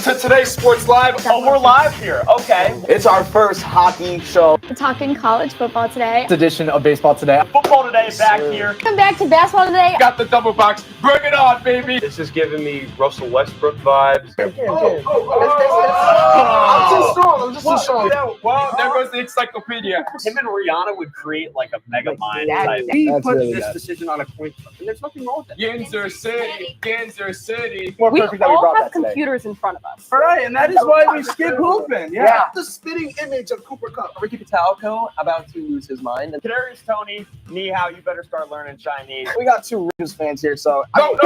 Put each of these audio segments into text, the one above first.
to Today Sports Live. Oh, we're live here. Okay. It's our first hockey show. We're talking college football today. This edition of Baseball Today. Football Today back here. Come back to basketball today. Got the double box. Bring it on, baby. This is giving me Russell Westbrook vibes. I'm too strong. Well, there goes the encyclopedia. Him and Rihanna would create like a mega mind type. He He put really this good. decision on a coin flip, and there's nothing wrong with that. Ginzer City. Ginzer City. More We perfect that we all brought have that today. computers in front of us. All right, and that is why we skip hooping. Yeah. The spitting image of Cooper Cup. Ricky Patalco about to lose his mind. Kadarius Toney, Ni Hao, you better start learning Chinese. We got two Rangers fans here, so No.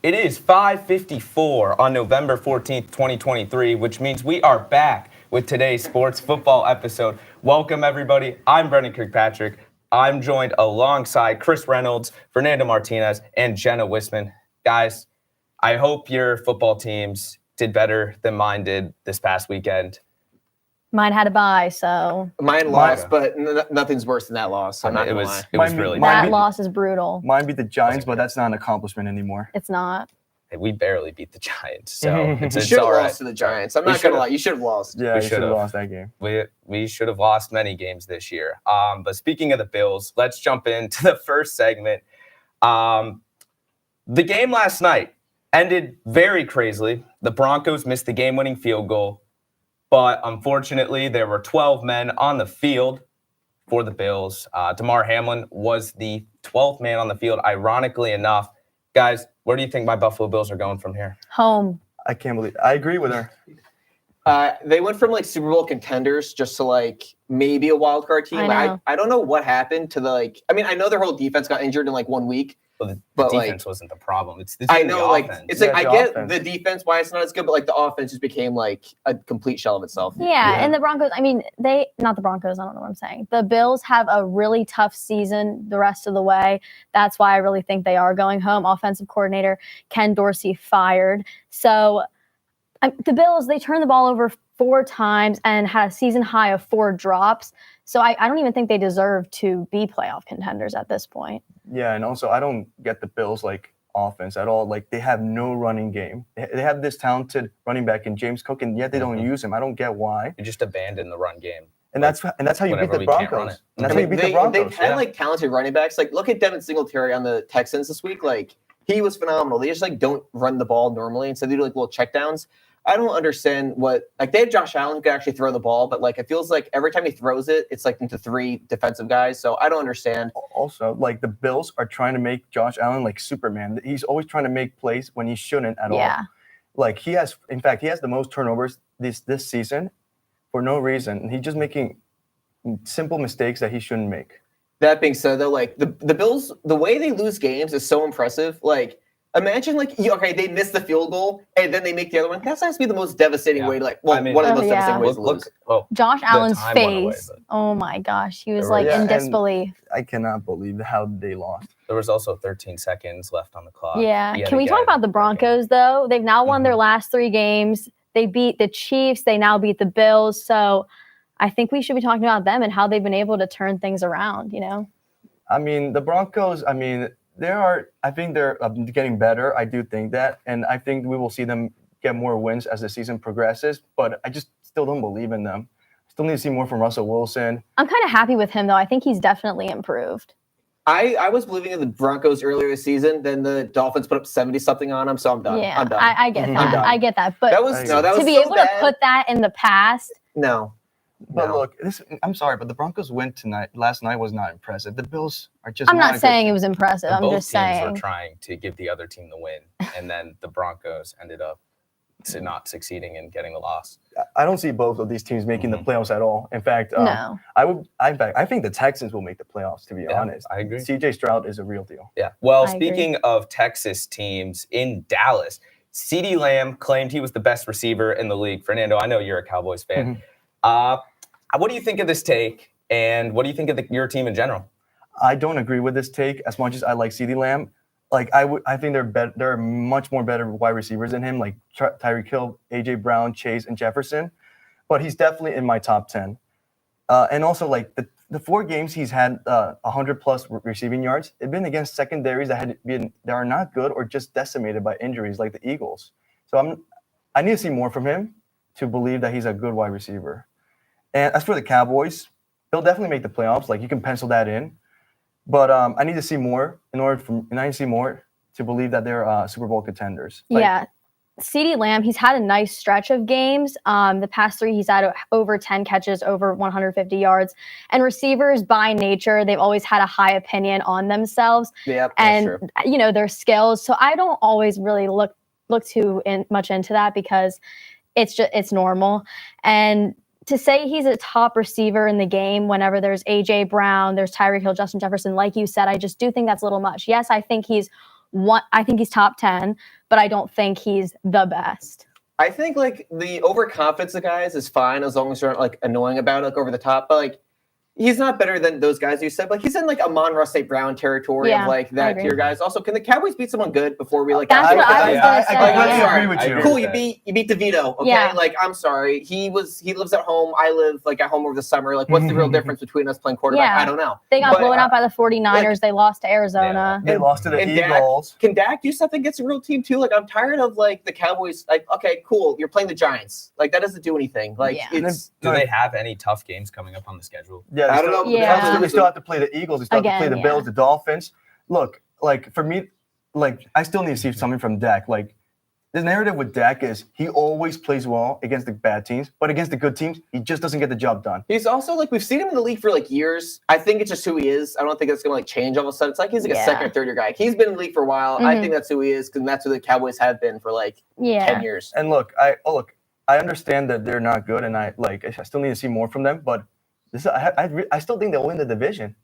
It is 5:54 on November 14th, 2023, which means we are back with today's sports football episode. Welcome, everybody. I'm Brendan Kirkpatrick. I'm joined alongside Chris Reynolds, Fernando Martinez, and Jenna Wisman. Guys, I hope your football teams did better than mine did this past weekend. Mine had a bye, so mine lost, but nothing's worse than that loss. I'm not It gonna was lie. it was Mine- really mine- bad. that loss is brutal. Mine beat the Giants, but that's not an accomplishment anymore. It's not. We barely beat the Giants, so You it's should have all right. lost to the Giants. I'm We not gonna should've. lie. You should have lost. Yeah, We you should have should've. lost that game. We should have lost many games this year. But speaking of the Bills, let's jump into the first segment. The game last night ended very crazily. The Broncos missed the game-winning field goal, but unfortunately, there were 12 men on the field for the Bills. Damar Hamlin was the 12th man on the field, ironically enough. Guys, where do you think my Buffalo Bills are going from here? Home. I can't believe. I agree with her. They went from like Super Bowl contenders just to like maybe a wild card team. I Like, know. I don't know what happened to the like. I mean, I know their whole defense got injured in like 1 week. Well, the But, like, defense wasn't the problem. It's the I team, know, the like offense. it's like Yeah, I the get offense. the defense why it's not as good, but like the offense just became like a complete shell of itself. Yeah, and the Broncos, I mean, not the Broncos, I don't know what I'm saying. The Bills have a really tough season the rest of the way. That's why I really think they are going home. Offensive coordinator Ken Dorsey fired. So the Bills, they turned the ball over 4 times and had a season high of 4 drops. So I don't even think they deserve to be playoff contenders at this point. Yeah, and also I don't get the Bills like offense at all. Like they have no running game. They have this talented running back in James Cook, and yet they don't use him. I don't get why. You just abandoned the run game. And that's how you beat Whenever the we can't run Broncos. it. And that's I how you mean, beat the Broncos. they've had yeah. like talented running backs. Like look at Devin Singletary on the Texans this week. Like he was phenomenal. They just like don't run the ball normally, and so they do like little checkdowns. I don't understand what like they have Josh Allen who can actually throw the ball, but like it feels like every time he throws it, it's like into 3 defensive guys. So I don't understand. Also, like the Bills are trying to make Josh Allen like Superman. He's always trying to make plays when he shouldn't at all. Yeah. Like he has the most turnovers this season for no reason. And he's just making simple mistakes that he shouldn't make. That being said, though, like the Bills, the way they lose games is so impressive. Like imagine like they miss the field goal and then they make the other one. That has to be the most devastating Yeah. way to like I mean- one of the Oh, most yeah. devastating ways to lose. Josh Allen's time went away, face. but- Oh my gosh. He was There like was- in Yeah, and- disbelief. I cannot believe how they lost. There was also 13 seconds left on the clock. Yeah. yet Can we talk again. about the Broncos, though? They've now won their Mhm. last 3 games. They beat the Chiefs. They now beat the Bills. So I think we should be talking about them and how they've been able to turn things around, you know? I mean, the Broncos, I think they're getting better. I do think that. And I think we will see them get more wins as the season progresses. But I just still don't believe in them. Still need to see more from Russell Wilson. I'm kind of happy with him, though. I think he's definitely improved. I was believing in the Broncos earlier this season. Then the Dolphins put up 70-something on them, so I'm done. Yeah, I'm done. I get I'm that. done. I get that. But that was to be so able bad. to put that in the past, no. But No. look, I'm sorry, but the Broncos win last night was not impressive. The Bills are just I'm not a not good saying team. it was impressive. I'm Both just teams saying. were trying to give the other team the win, and then the Broncos ended up not succeeding in getting the loss. I don't see both of these teams making the playoffs at all. In fact, No. I think the Texans will make the playoffs, to be Yeah, honest. I agree. CJ Stroud is a real deal. Yeah. Well, I agree. speaking of Texas teams in Dallas, CeeDee Lamb claimed he was the best receiver in the league. Fernando, I know you're a Cowboys fan. What do you think of this take, and what do you think of your team in general? I don't agree with this take as much as I like CeeDee Lamb. like I think there are much more better wide receivers than him, like Tyreek Hill, AJ Brown, Chase, and Jefferson. But he's definitely in my top 10. And also, like the 4 games he's had 100 plus receiving yards, it's been against secondaries that are not good or just decimated by injuries, like the Eagles. So I need to see more from him to believe that he's a good wide receiver. And as for the Cowboys, they'll definitely make the playoffs. Like, you can pencil that in. But I need to see more to believe that they're Super Bowl contenders. Yeah. CeeDee Lamb, he's had a nice stretch of games. The past 3, he's had over 10 catches, over 150 yards. And receivers, by nature, they've always had a high opinion on themselves and their skills. So I don't always really look too much into that because it's normal. And to say he's a top receiver in the game whenever there's AJ Brown, there's Tyreek Hill, Justin Jefferson, like you said, I just do think that's a little much. Yes, I think he's top 10, but I don't think he's the best. I think like the overconfidence of guys is fine as long as you're not like annoying about it, like over the top. But like he's not better than those guys you said. Like he's in like Amon-Ra St. Brown territory of like that tier guys. Also, can the Cowboys beat someone good before we like? That's what I was gonna say. I agree with you. Cool, you beat DeVito. Okay, like I'm sorry. He lives at home. I live like at home over the summer. Like, what's the real difference between us playing quarterback? I don't know. They got blown out by the 49ers. They lost to Arizona. They lost to the Eagles. Can Dak do something against a real team too? Like, I'm tired of like the Cowboys. Like, okay, cool, you're playing the Giants. Like that doesn't do anything. Like, do they have any tough games coming up on the schedule? Yeah, I don't know. They still have to play the Eagles. They still have to play the Bills, the Dolphins. Look, like for me, like I still need to see something from Dak. Like the narrative with Dak is he always plays well against the bad teams, but against the good teams, he just doesn't get the job done. He's also like we've seen him in the league for like years. I think it's just who he is. I don't think it's gonna like change all of a sudden. It's like he's like a second or third year guy. He's been in the league for a while. I think that's who he is because that's who the Cowboys have been for like 10 years. And look, I understand that they're not good, and I still need to see more from them, but. I still think they'll win the division.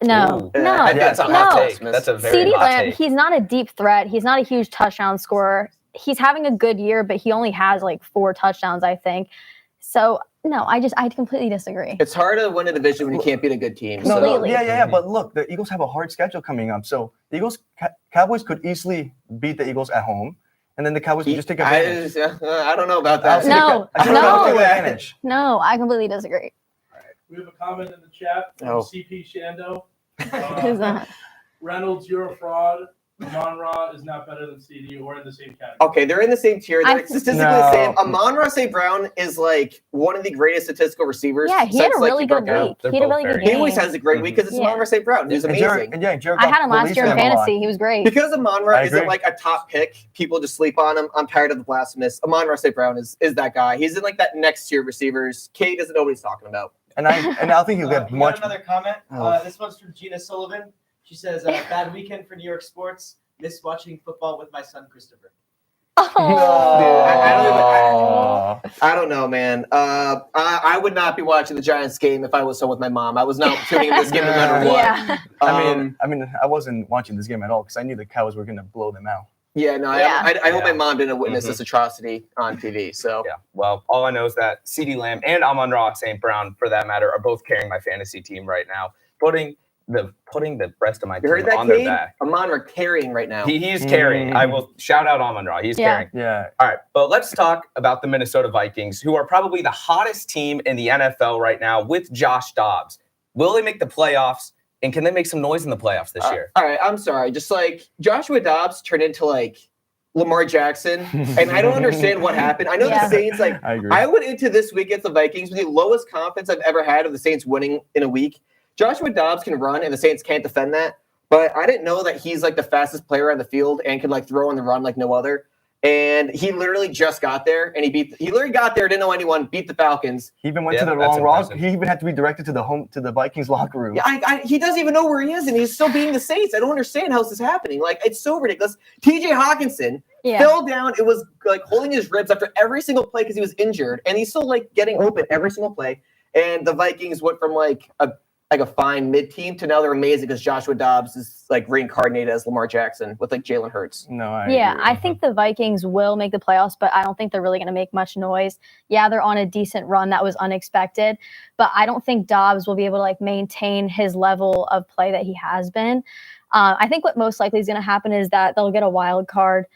No. That's a hot take. That's a very hot take. He's not a deep threat. He's not a huge touchdown scorer. He's having a good year, but he only has like 4 touchdowns, I think. So no, I completely disagree. It's hard to win a division when you can't beat a good team. Completely. But look, the Eagles have a hard schedule coming up. So the Cowboys could easily beat the Eagles at home. And then the Cowboys can just take advantage. I don't know about that. No, I completely disagree. We have a comment in the chat from CP Shando. Who's that? Reynolds, you're a fraud. Amon-Ra is not better than CD or in the same category. Okay, they're in the same tier. They're statistically the same. Amon-Ra St. Brown is like one of the greatest statistical receivers. Yeah, he had a really good week. He had a really good game. He always has a great week because it's Amon-Ra St. Brown. He's amazing. I had him last year in fantasy. He was great. Because Amon-Ra isn't like a top pick, people just sleep on him. I'm tired of the blasphemous. Amon-Ra St. Brown is that guy. He's in like that next tier receivers. Kay doesn't know what he's talking about. And I think he'll get much. Another comment. This one's from Gina Sullivan. She says, "Bad weekend for New York sports. Miss watching football with my son Christopher." I don't know, man. I would not be watching the Giants game if I was home with my mom. I was not tuning in this game no matter what. Yeah. I mean, I wasn't watching this game at all because I knew the Cows were going to blow them out. Yeah, no, I hope my mom didn't witness this atrocity on TV. So well, all I know is that CeeDee Lamb and Amon-Ra St. Brown, for that matter, are both carrying my fantasy team right now, putting the rest of my team on their back. Amon-Ra carrying right now. He's carrying. I will shout out Amon-Ra. He's carrying. Yeah. All right, but let's talk about the Minnesota Vikings, who are probably the hottest team in the NFL right now with Josh Dobbs. Will they make the playoffs? And can they make some noise in the playoffs this year? All right, I'm sorry. Just like Joshua Dobbs turned into like Lamar Jackson, and I don't understand what happened. I know the Saints, like, I went into this week against the Vikings with the lowest confidence I've ever had of the Saints winning in a week. Joshua Dobbs can run, and the Saints can't defend that. But I didn't know that he's like the fastest player on the field and can like throw on the run like no other. And he literally just got there, and he literally got there, didn't know anyone, beat the Falcons. He even went to the wrong route. He even had to be directed to the Vikings locker room. Yeah, he doesn't even know where he is, and he's still beating the Saints. I don't understand how this is happening. Like, it's so ridiculous. TJ Hawkinson fell down. It was like holding his ribs after every single play because he was injured, and he's still like getting open every single play. And the Vikings went from like a fine mid-team to now they're amazing because Joshua Dobbs is like reincarnated as Lamar Jackson with like Jalen Hurts. No, I think the Vikings will make the playoffs, but I don't think they're really going to make much noise. Yeah, they're on a decent run that was unexpected, but I don't think Dobbs will be able to like maintain his level of play that he has been. I think what most likely is going to happen is that they'll get a wild card,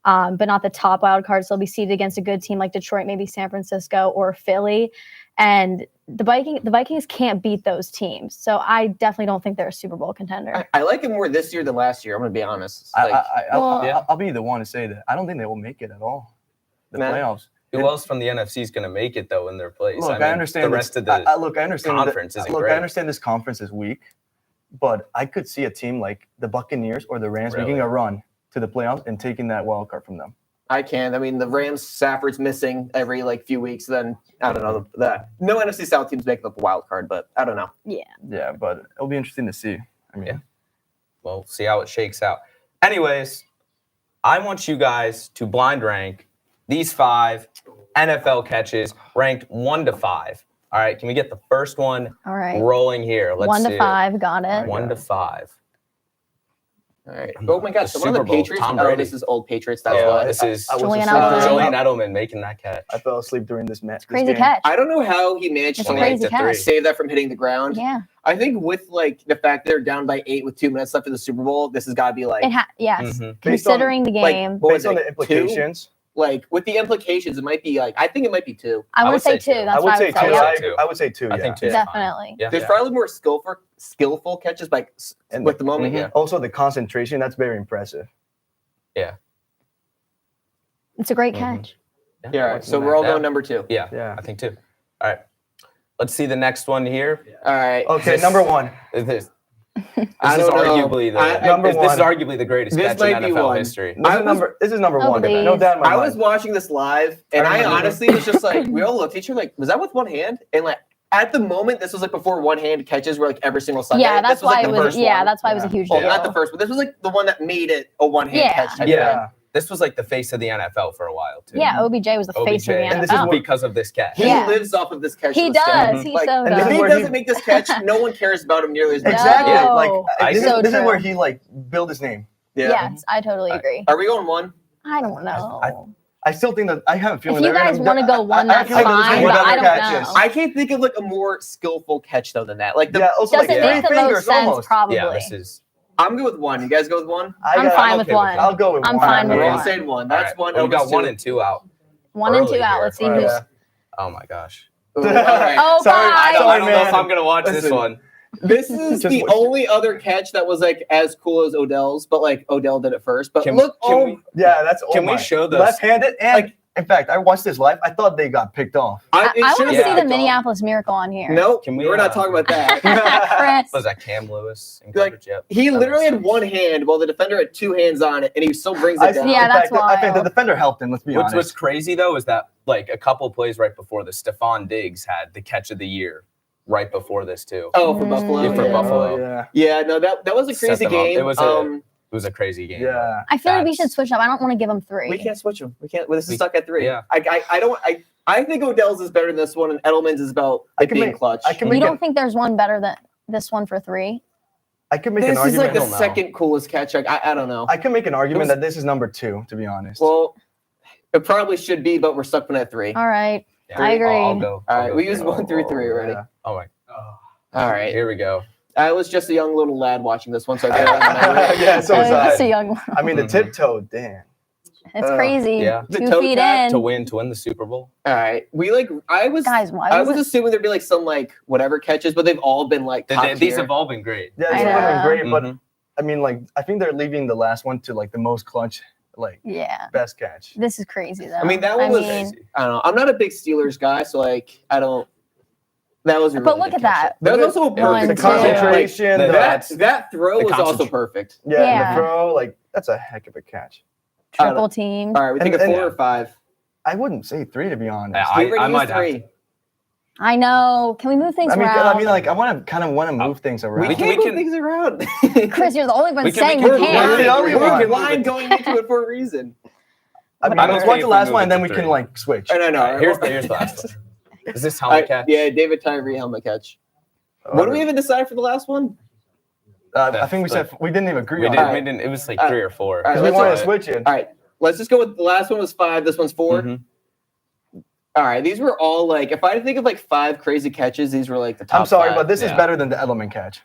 but not the top wild card. So they'll be seeded against a good team like Detroit, maybe San Francisco or Philly. And the Vikings can't beat those teams. So I definitely don't think they're a Super Bowl contender. I like it more this year than last year. I'm going to be honest. I'll be the one to say that. I don't think they will make it at all. The playoffs. Who else from the NFC is going to make it though in their place? Look, I understand the rest of the I understand conference isn't Look, great. I understand this conference is weak, but I could see a team like the Buccaneers or the Rams making a run to the playoffs and taking that wild card from them. I can. I mean, the Rams, Stafford's missing every few weeks. Then I don't know that. No NFC South teams making up a wild card, but I don't know. Yeah, but it'll be interesting to see. I mean, We'll see how it shakes out. Anyways, I want you guys to blind rank these 5 NFL catches ranked 1 to 5. All right, can we get the first one All right. rolling here? Let's 1 see to 5, got it. 1 to 5. All right. Oh my gosh. The So one of Super the Bowl, Patriots. Tom Oh, Brady. this is old Patriots. That's Yeah, why. this is I was Julian asleep. Edelman. Julian Edelman making that catch. I fell asleep during this match. Crazy catch. I don't know how he managed It's to a crazy 28 to 3. catch. save that from hitting the ground. Yeah. I think with the fact they're down by 8 with 2 minutes left in the Super Bowl, this has got to be Yes. Mhm. Considering the game, what was Based on it, the implications, with the implications, it might be I think it might be 2. I I would would say say 2. two. That's I what would I say would 2. say. Yeah. I would say 2. I think 2 is Definitely. fine. Yeah. There's probably more skillful catches And with the moment. Mhm. Also, the concentration, that's very impressive. It's a great Mhm. catch. Yeah. All right. So we're all going number 2. Yeah. I think 2. All right. Let's see the next one here. All right. Okay, This- number 1. This I is don't know. arguably Number this is one. arguably the greatest This catch in might be NFL one. history. This is number Oh, 1. please. No doubt in my I mind. was watching this live, and I I remember. honestly was just we all looked at each other was that with one hand? And at the moment, this was before one hand catches were every single Sunday. Yeah, that's this was why the it was. first Yeah, one. that's why it was a huge Well, deal. not the first, but this was the one that made it a one hand Yeah. catch. type Yeah. thing. This was like the face of the NFL for a while too. Yeah, OBJ was the face of the OBJ. And this is NFL. because of this catch. He Yeah. lives off of this catch. He to this day. does. He so and this If is he where doesn't make this catch, no one cares about him nearly as much. Exactly. No. Like I this, agree. is, this is So where true. he built his name. Yeah. Yes, I totally agree. Are we going 1? I don't know. I still think that I have a If feeling you they're guys gonna- want to go one, I that's feel like there's fine, more but I other don't catches. know. I can't think of a more skillful catch though than that. Yeah, also Doesn't like make the 3 most fingers sense, almost. probably. Yeah, this is I'm good with 1. You guys go with 1? I'm fine with okay with one. that. I'll go with I'm 1. fine with We're all one. saying 1. all That's right. 1. Well, we got Elvis 1 2. and 2 out. 1 and early 2 out. here. Let's see All right. who's. Yeah. Oh my gosh. Ooh, all right. Oh, Sorry, guys. I don't know if man. I'm gonna watch this Listen. one. This is Just the watch it. only other catch that was as cool as Odell's, but Odell did it first. But Can- look, can all we- Yeah, that's Can we my. show the left-handed? And in fact, I watched this live. I thought they got picked off. I it want should've to been see picked the off. Minneapolis Miracle on here. Nope, Can we, we're not talking about that. Chris. Was that Cam Lewis in Like, coverage? Yep. He That literally makes had one hand while the defender had 2 hands on it, and he still brings I, it down. Yeah, in that's fact, I think the wild. defender helped him. Let's be What's honest. crazy though is that a couple plays right before this, Stephon Diggs had the catch of the year right before this too. Oh, for Buffalo. Yeah, for Yeah. Buffalo. Oh, yeah. Yeah, no, that was a Set crazy them up. game. It was It was a crazy game. Yeah. I feel like we That's- should switch up. I don't want to give them 3. we can't switch them. We can't. Well, this is We- stuck at 3. yeah. I don't. I think Odell's is better than this one, and Edelman's is about I can being make- clutch. I can You make don't an, think there's one better than this one for 3? I can make an This is argument. the I don't know. second coolest catch. I don't know. I can make an argument was- that this is number 2. To be honest. Well, it probably should be, but we're stuck at 3. All right. Yeah, I agree. I'll go. All I'll right, go we for used it. 1 through 3 already. Yeah. Oh my. All right. Here we go. I was just a young little lad watching this one, so I got it in my way. Yeah, so was That's a I. young one. I mean, the tiptoe, damn. It's crazy. Yeah. The 2 toe feet tap To in. win the Super Bowl. All right, I was Guys, why I was was it? assuming there'd be some whatever catches, but they've all been top These tier. have all been great. Yeah, I this would have know. been great, but Mhm. I mean, I think they're leaving the last one to the most clutch, Yeah. best catch. This is crazy, though. I mean, that one was. Crazy. I don't know. I'm not a big Steelers guy, so I don't. That was a But really look good at catch. that. That was also a One, perfect two. catch. Concentration, Like, That throw the was also concentration. perfect. Yeah, Yeah. the throw, that's a heck of a catch. Triple team. All right, we And- think of and- 4 or 5. I wouldn't say 3 to be honest. Yeah, We already I used might have 3. to. I know. Can we move things I mean, around? I want to move things around. We can- can't move can- things around. Chris, you're the only one We can- saying we we can- can't. we're the only We're one. blind going into it for a reason. I mean, I'm let's okay watch if the we last move one, it and then to we 3. can switch. I don't know. All right, here's the last one. Is this helmet catch? Yeah, David Tyree helmet catch. What do we even decide for the last one? I think we said we didn't even agree We on didn't. it We didn't. It was like All 3 or 4. all right, because we let's wanted do to it. switch it. All right, let's just go with the last one was 5. This one's 4. Mhm. All right, these were all if I think of 5 crazy catches, these were the top. I'm sorry, 5. but this is yeah. better than the Edelman catch.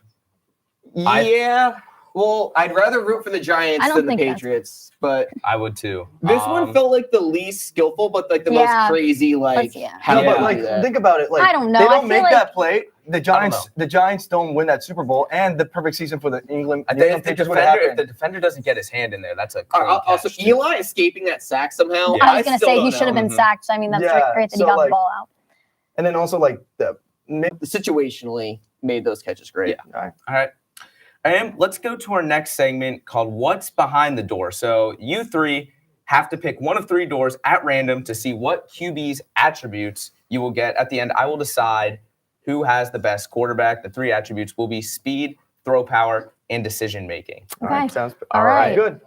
Yeah. Well, I'd rather root for the Giants I don't than the think that's- Patriots, but I would too. this one felt like the least skillful, but like the Yeah. most crazy. Like, Yeah. how No, do but you like, do that? think about it. Like, I don't know. They I don't feel make like- that play. The don't Giants don't win that Super Bowl, and the perfect season for the England. I New think England if the, Patriots would defender, if happen. the defender doesn't get his hand in there, that's a All clean right, also, catch, too. Eli escaping that sack somehow. Yeah. I was gonna still say don't he should have know. been Mhm. sacked. So I mean, that's Yeah, great that he so, got like- the ball out. And then also like Situationally made those catches great. All right. And let's go to our next segment called What's Behind the Door. So you three have to pick one of three doors at random to see what QB's attributes you will get. At the end, I will decide who has the best quarterback. The three attributes will be speed, throw power, and decision making. All right, Okay. sounds All right. good.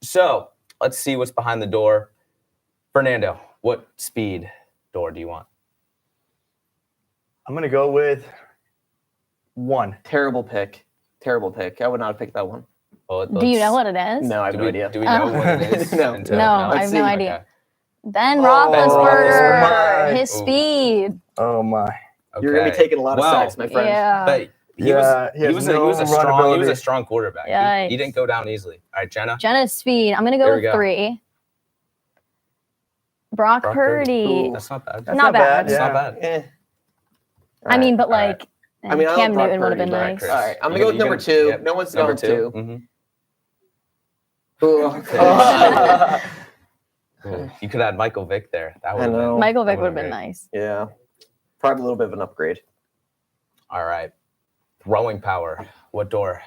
So let's see what's behind the door. Fernando, what speed door do you want? I'm gonna go with 1. Terrible pick. Terrible pick. I would not have picked that one. Well, Do you know what it is? No, I have Do no we, idea. do we know what it is? No. until- No, I Let's have see. no idea. Okay. Ben Oh, Roethlisberger, my. his Ooh. speed. Oh my. You're gonna be Okay. taking a lot of Well, sacks, my friend. Yeah. But he Yeah, he was has he was a no strong runability. quarterback. Yikes. He didn't go down easily. All right, Jenna. Jenna's speed. I'm gonna There go we with go. 3. Brock Brock Purdy. Purdy. Ooh. That's not bad. That's Not bad. That's Yeah. not bad. Eh. I mean, but all right. like, I mean, I Cam love Brock Newton would have been Purdy, but- nice. Chris. All right, I'm gonna You go with gonna- number 2. yep. No one's Number going 2. Mhm. Ooh. Ooh, you could add Michael Vick there. That would have know. been. Michael that Vick would have would've been great. nice. Yeah, probably a little bit of an upgrade. All right. Throwing power. What door?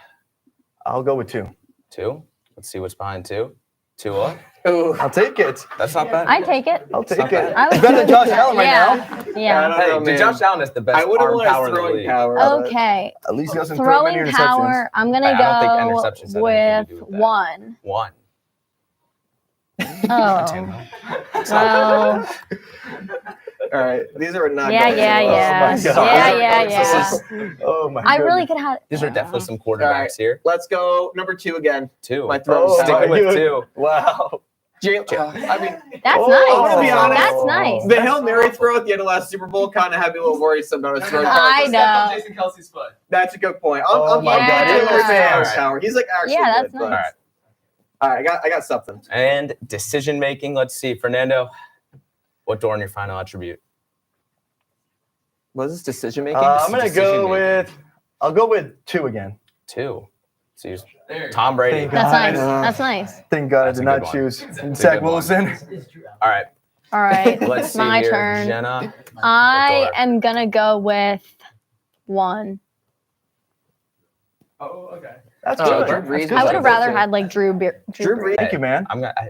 I'll go with 2. 2. Let's see what's behind 2. 2-0. Ooh. I'll take it. That's not bad. I take it. I'll take not it. bad. I was Better than good Josh with that. Allen right yeah. now. Yeah. I don't know, Hey, man. Josh Allen is the best I would have arm wanted power in the throwing league. power. but- Okay. At least he doesn't throw many Throwing interceptions. power. I'm gonna I don't think go interceptions have anything to do with with that. 1. 1. Oh. It's not bad. Well, All right, these are not. yeah, going yeah, so well. yeah. my God. Yeah, yeah, This yeah. is- Oh my. I really goodness. could have. These are definitely some quarterbacks All right. here. Let's go number 2 again. 2. My throwing Oh, power. Sticking with my 2. Wow. I mean, That's Oh, nice. I'm gonna be honest. That's nice. the Hail Mary throw at the end of last Super Bowl kind of had me a little worrisome about his throwing power. I know. Jason Kelsey's foot. That's a good point. Oh I'm my God, Taylor you're a fan. Power. He's like actually Yeah, that's good. but- nice. All right, I got something. And decision making. Let's see. Fernando, what door in your final attribute? What is this decision making? I'm gonna Decision go making. with. I'll go with 2 again. 2. So you're There. Tom Brady. Thank That's God. nice. That's nice. Thank God That's I a did not good one. choose a Zach good one. Wilson. All right. All right. Let's see My here. turn. Jenna. I door? am gonna go with 1. Oh, okay. That's Oh, good. Drew That's Brees good. I would have rather Wilson. had like Drew Drew Brees. Thank you, man.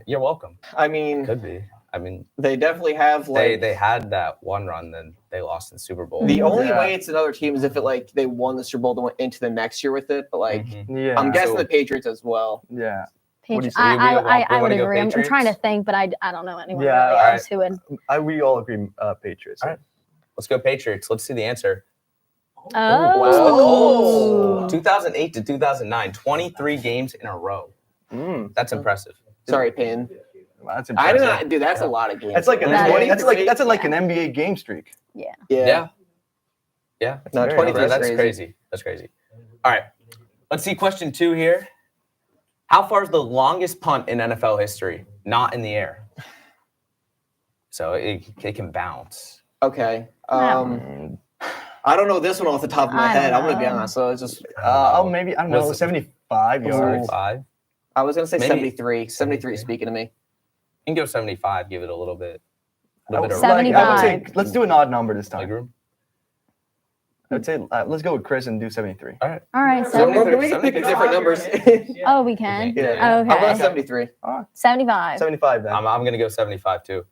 You're welcome. I mean, Could be. I mean, they definitely have like they had that one run, then they lost in Super Bowl. the only Yeah. way it's another team is if it like they won the Super Bowl and went into the next year with it. But like Mhm. Yeah. I'm guessing So- the Patriots as well. Yeah. Patri- do you say? I, We I, want- I, we I would wanna go agree. I'm trying to Patriots? think, but I don't know anyone Yeah, really all else who would. We all agree Patriots. All right. Let's go Patriots. Let's see the answer. Oh. 2008 to 2009, 23 games in a row. Mm, That's impressive. Sorry, Payne. wow, that's I impressive. don't know, dude. That's a lot of games. That's like an That NBA, is- that's like an NBA game streak. Yeah. yeah. Yeah. No, very 23 is That's crazy. crazy. That's crazy. All right. Let's see question 2 here. How far is the longest punt in NFL history? Not in the air. So it can bounce. Okay. Mm, I don't know this one off the top of my I don't head. I'm gonna be know. honest. So it's just maybe I don't What's know, it? 75 yards. 75. I was gonna say Maybe- 73. 73 is speaking to me. You can go 75. Give it a little bit. I would, of like, I would 75. say let's do an odd number this leg time. room. I would say let's go with Chris and do 73. All right. All right. So So, we can pick different numbers. oh, we can. Yeah. Okay. How about 73? 75. 75 then. I'm going to go 75 too.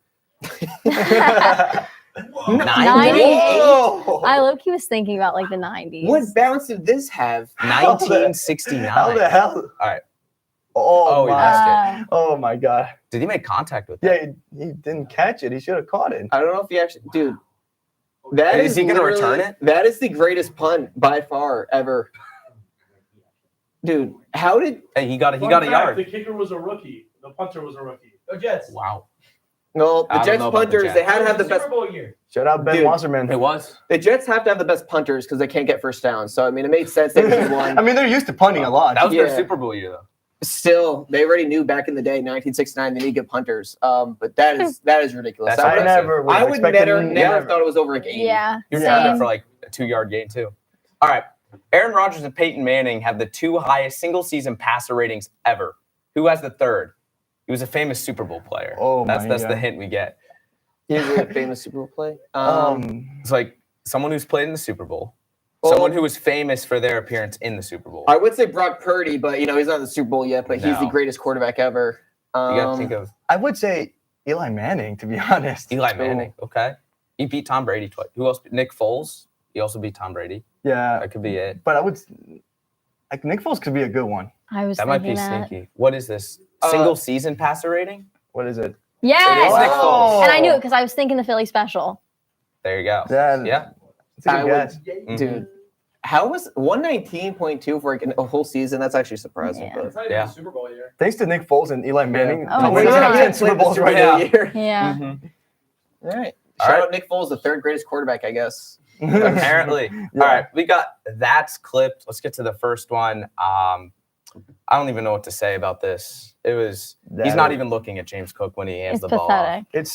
90? 90? Whoa! I low-key was thinking about like the 90s. What bounce did this have? 1969. How the hell? All right. Oh, Oh, he my. missed Oh my God. Did he make contact with Yeah, he didn't catch it. He should have caught it. I don't know if he actually, dude. That Is he gonna literally- return it? That is the greatest punt by far ever. Dude, how did? Hey, he got a Fun yard. fact, The kicker was a rookie. The punter was a rookie. Go Jets. Wow. No, the I don't Jets know about the punters, Jets. they had to have the Super best. Bowl year. Shout out Ben Dude, Wasserman. It was. The Jets have to have the best punters because they can't get first down. So I mean, it made sense that he won. I mean, they're used to punting a lot. That was their Yeah. Super Bowl year, though. Still, they already knew back in the day, 1969, they need good punters. But that is ridiculous. That's I would, impressive. never would I have would expected never have thought it was over a game. Yeah. You're Yeah. yeah. for like a 2-yard gain, too. All right. Aaron Rodgers and Peyton Manning have the 2 highest single-season passer ratings ever. Who has the 3rd? He was a famous Super Bowl player. Oh, that's my the God. hint we get. He's a famous Super Bowl play. It's like someone who's played in the Super Bowl, Well, someone who was famous for their appearance in the Super Bowl. I would say Brock Purdy, but he's not in the Super Bowl yet. But he's the No. greatest quarterback ever. You got to think of I would say Eli Manning, to be honest. Eli Manning. Okay. He beat Tom Brady twice. Who else? Nick Foles. He also beat Tom Brady. Yeah, That could be it. but I would like Nick Foles could be a good one. I was That might be thinking that. sneaky. What is this? Single season passer rating? What is it? Yes. Nick Foles. And I knew it because I was thinking the Philly special. There you go. Yeah, Yeah. it's a I good would- guess. Mhm. Dude, how was 119.2 for like a whole season? That's actually surprising. Yeah. But It's not even Yeah. the Super Bowl year. Thanks to Nick Foles and Eli Manning. Oh, Tom my Brady doesn't have God. 10 Super Bowls right now. year. Yeah. Mhm. All right. All Shout right. out Nick Foles, the 3rd greatest quarterback, I guess. Apparently. Yeah. All right. We got that's clipped. Let's get to the first one. I don't even know what to say about this. It was he's not even looking at James Cook when he hands It's the ball off. pathetic. It's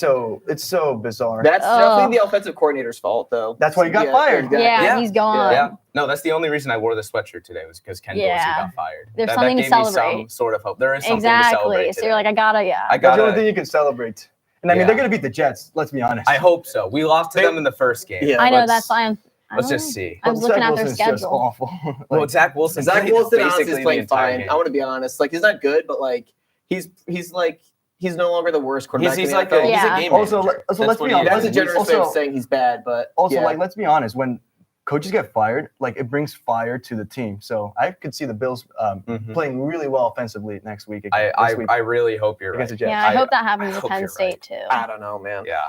so bizarre. That's Oh. definitely the offensive coordinator's fault, though. That's why he got fired. exactly. Yeah, Yeah. he's gone. Yeah. No, that's the only reason I wore the sweatshirt today was because Ken Dorsey Yeah. got fired. There's that something to gave me celebrate. some sort of hope. There is something to Exactly. celebrate. So you're like, I gotta, I That's the gotta. only thing you can celebrate. And I mean, Yeah. they're gonna beat the Jets. Let's be honest. I hope so. We lost to them in the first game. Yeah. I know Let's- that's why I'm. I Let's don't just know. see. I was Zach looking at their Wilson's just schedule. awful. Well, Zach Wilson. Zach played Wilson honestly basically is the playing entire fine. game. I want to be honest. Like, he's not good, but like he's no longer the worst quarterback. He's in the like NFL. he's Yeah. a game Also, manager. so That's let's what be he honest. is. That's a generous way of Also- saying he's bad, but Also, yeah. like, let's be honest. When coaches get fired, like, it brings fire to the team. So I could see the Bills Mhm. playing really well offensively next week. I this week I really hope you're against right. the Jets. Yeah, I hope that I happens with hope Penn you're State right. too. I don't know, man. Yeah.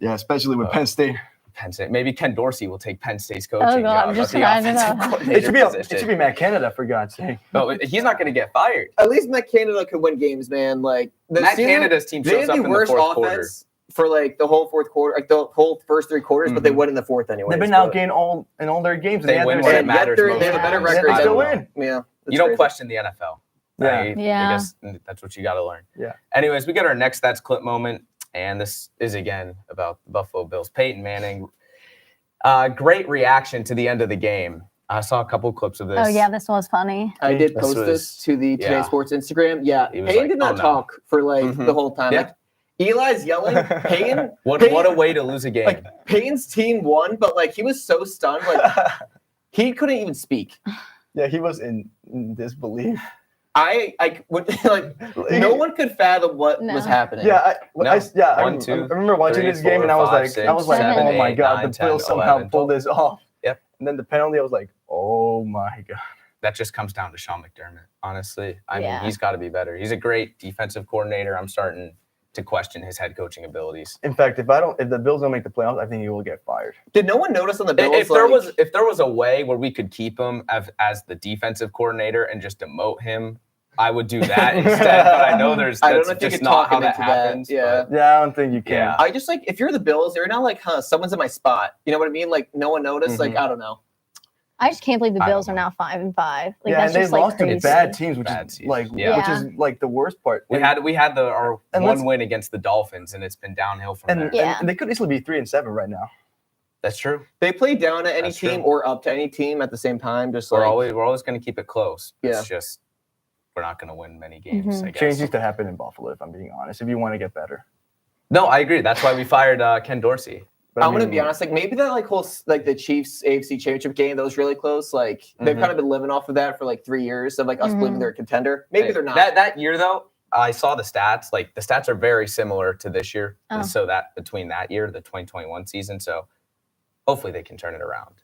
Yeah, especially with Penn State. Penn State. Maybe Ken Dorsey will take Penn State's coaching Oh, God, job. just at the imagine offensive that. coordinator It should be Matt Canada, for God's sake. No, he's not going to get fired. At least Matt Canada could win games, man. Like Matt Canada's team they shows had up the in the worst fourth quarter. offense for like the whole fourth quarter, like the whole first 3 quarters, but they Mhm. win in the fourth anyway. They've been outgained all in all their games. and They had win their when it say. and matters yet most. they have a better Yeah. record. They than still them. win. Yeah, You don't question the NFL. Yeah. I Yeah. guess that's what you got to learn. Yeah. Anyways, we got our next That's Clip moment, and this is again about the Buffalo Bills. Peyton Manning. Great reaction to the end of the game. I saw a couple clips of this. Oh yeah, this was funny. I did This post was- this to the Today yeah. Sports Instagram. Yeah, He was Payton like, did not "Oh, no." talk for like Mhm. the whole time. Yeah. Like Eli's yelling. Payton, What a way to lose a game. Like Payton's team won, but like he was so stunned, like he couldn't even speak. Yeah, he was in disbelief. I would like no one could fathom what No. was happening. Yeah, No. I One, two, remember watching three, this game, four, and I was five, like, six, seven, oh my eight, God, nine, the 10, Bills somehow 11, pulled this off. Yep. And then the penalty, I was like, oh my God. That just comes down to Sean McDermott, honestly. I Yeah. mean, he's got to be better. He's a great defensive coordinator. I'm starting to question his head coaching abilities. In fact, if the Bills don't make the playoffs, I think he will get fired. Did no one notice on the Bills? If there like, if there was a way where we could keep him as the defensive coordinator and just demote him, I would do that instead. But I know I don't know if you just could not talk how him that into that. happens. Yeah. Yeah, I don't think you can. Yeah. I just like if you're the Bills, you're not like, someone's in my spot. You know what I mean? Like no one noticed. Like I don't know. I just can't believe the I Bills don't are now 5-5. Like Yeah, that's and they just like lost crazy. to bad teams, which Bad is teams. like Yeah. which is like the worst part. We had our and let's- one win against the Dolphins, and it's been downhill from and, there. Yeah. and they could easily be 3-7 right now. That's true. They play down at any That's team true. or up to any team at the same time. Just We're like always going to keep it close. Yeah. It's just we're not going to win many games. Mhm. I guess. Change needs to happen in Buffalo, if I'm being honest, if you want to get better. No, I agree. That's why we fired Ken Dorsey. But I I'm gonna mean, be honest, like maybe that like whole like the Chiefs AFC Championship game that was really close. Like they've Mhm. kind of been living off of that for like 3 years of like us Mhm. believing they're a contender. Maybe Hey, they're not. That year though, I saw the stats. Like the stats are very similar to this year. Oh. And so that between that year, the 2021 season. So hopefully they can turn it around.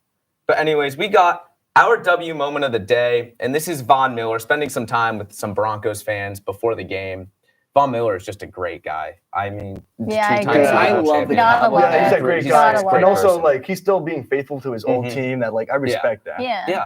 But anyways, we got our W moment of the day, and this is Von Miller spending some time with some Broncos fans before the game. Von Miller is just a great guy. I mean, Yeah, I two-time agree. Super Bowl I love the champion. Gotta love yeah, he's it. a great He's guy. Gotta love And it. also, person. like, he's still being faithful to his old Mhm. team. That, like, I respect that. Yeah. Yeah.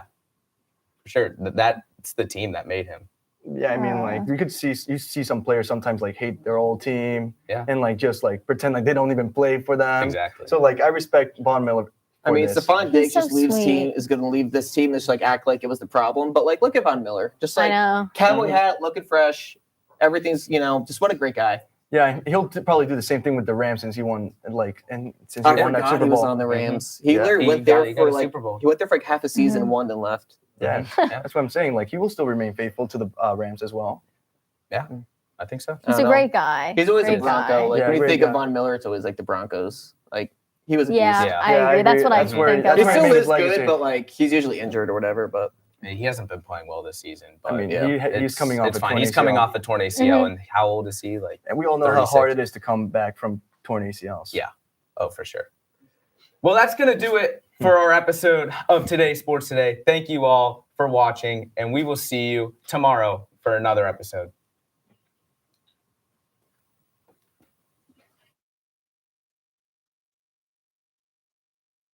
For sure. That's the team that made him. Yeah, I mean, like you see some players sometimes like hate their old team, and like just like pretend like they don't even play for them. Exactly. So like I respect Von Miller. I mean, Stephon Diggs so just leaves sweet. is going to leave this team. Just like act like it was the problem, but like look at Von Miller, just I like know. cowboy hat, looking fresh. Everything's just what a great guy. Yeah, he'll probably do the same thing with the Rams since he won and since I he won that forgot Super he was Bowl. on the Rams. He Yeah. literally He went there got for a like Super Bowl. he went there for like half a season, Mhm. won, then left. Yeah, that's what I'm saying. Like he will still remain faithful to the Rams as well. Yeah, I think so. I He's don't a know. great guy. He's always Great a Bronco. guy. Like Yeah, when you great think guy. of Von Miller, it's always like the Broncos. Like he was a Yeah, beast. Yeah. I Yeah, I agree. That's agree. what I That's where- think that's of. He where him. made still his is legacy. good, but like he's usually injured or whatever. But He hasn't been playing well this season. But I mean, yeah. he's coming off It's a fine. torn He's coming ACL. off a torn ACL, and how old is he? Like, And we all know how 36. hard it is to come back from torn ACLs. Yeah. Oh, for sure. Well, that's going to do it for our episode of Today Sports Today. Thank you all for watching, and we will see you tomorrow for another episode.